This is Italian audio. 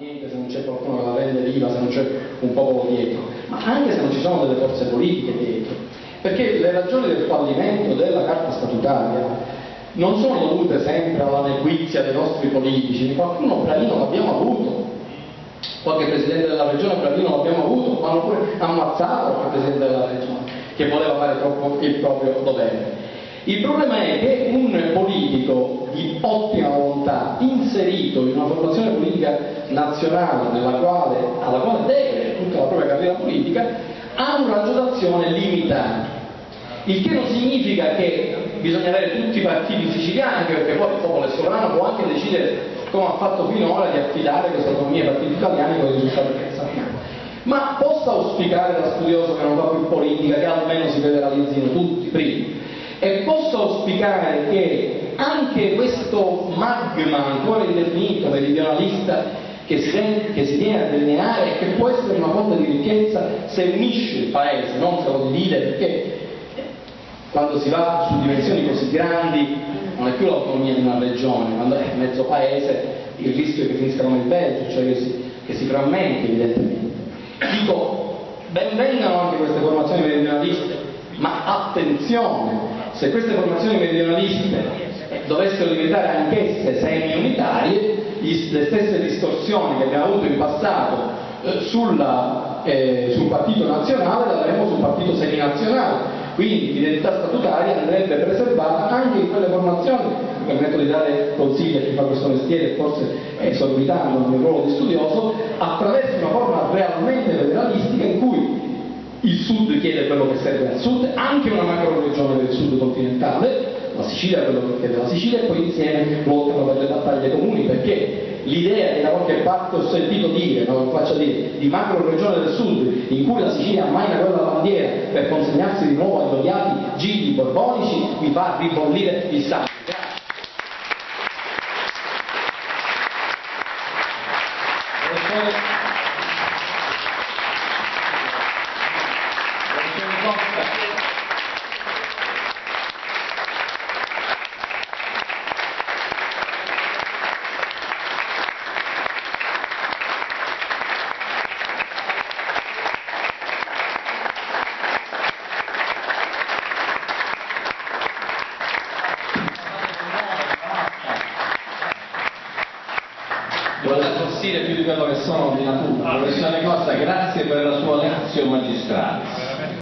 niente se non c'è qualcuno che la rende viva, se non c'è un popolo dietro, ma anche se non ci sono delle forze politiche dietro, perché le ragioni del fallimento della Carta statutaria non sono dovute sempre alla nequizia dei nostri politici. Qualcuno bravino l'abbiamo avuto, qualche presidente della regione bravino l'abbiamo avuto, ma hanno pure ammazzato qualche presidente della regione che voleva fare troppo il proprio dovere. Il problema è che un politico di ottima volontà, inserito in una formazione politica nazionale alla quale deve tutta la propria carriera politica, ha un raggio d'azione limitato. Il che non significa che bisogna avere tutti i partiti siciliani, anche perché poi il popolo è sovrano, può anche decidere, come ha fatto finora, di affidare questa autonomia ai partiti italiani con i risultati che sappiamo. Ma possa auspicare da studioso che non fa più politica, che almeno si federalizzino tutti prima, e posso auspicare che anche questo magma ancora indefinito meridionalista che si viene a delineare e che può essere una fonte di ricchezza se unisce il paese, non se lo divide, perché quando si va su dimensioni così grandi non è più l'autonomia di una regione, quando è mezzo paese il rischio è che finisca come il Belgio, cioè che si frammenti evidentemente. Dico, ben vengano anche queste formazioni meridionaliste, ma attenzione, se queste formazioni meridionaliste dovessero diventare anch'esse semi-unitarie, le stesse distorsioni che abbiamo avuto in passato sul partito nazionale le avremo sul partito seminazionale. Quindi l'identità statutaria andrebbe preservata anche in quelle formazioni. Mi permetto di dare consigli a chi fa questo mestiere, forse esorbitando il mio ruolo di studioso, attraverso una forma realmente federalistica in cui il Sud chiede quello che serve al Sud, anche una macro regione del Sud continentale, la Sicilia quello che chiede la Sicilia, e poi insieme lottano per le battaglie comuni, perché l'idea che da qualche parte ho sentito dire, ma lo faccio dire, di macro regione del Sud, in cui la Sicilia ammaina quella bandiera per consegnarsi di nuovo agli odiati gigli borbonici, mi fa ribollire il sangue. Più di quello che sono di natura. Professore Costa, grazie per la sua lezione magistrale.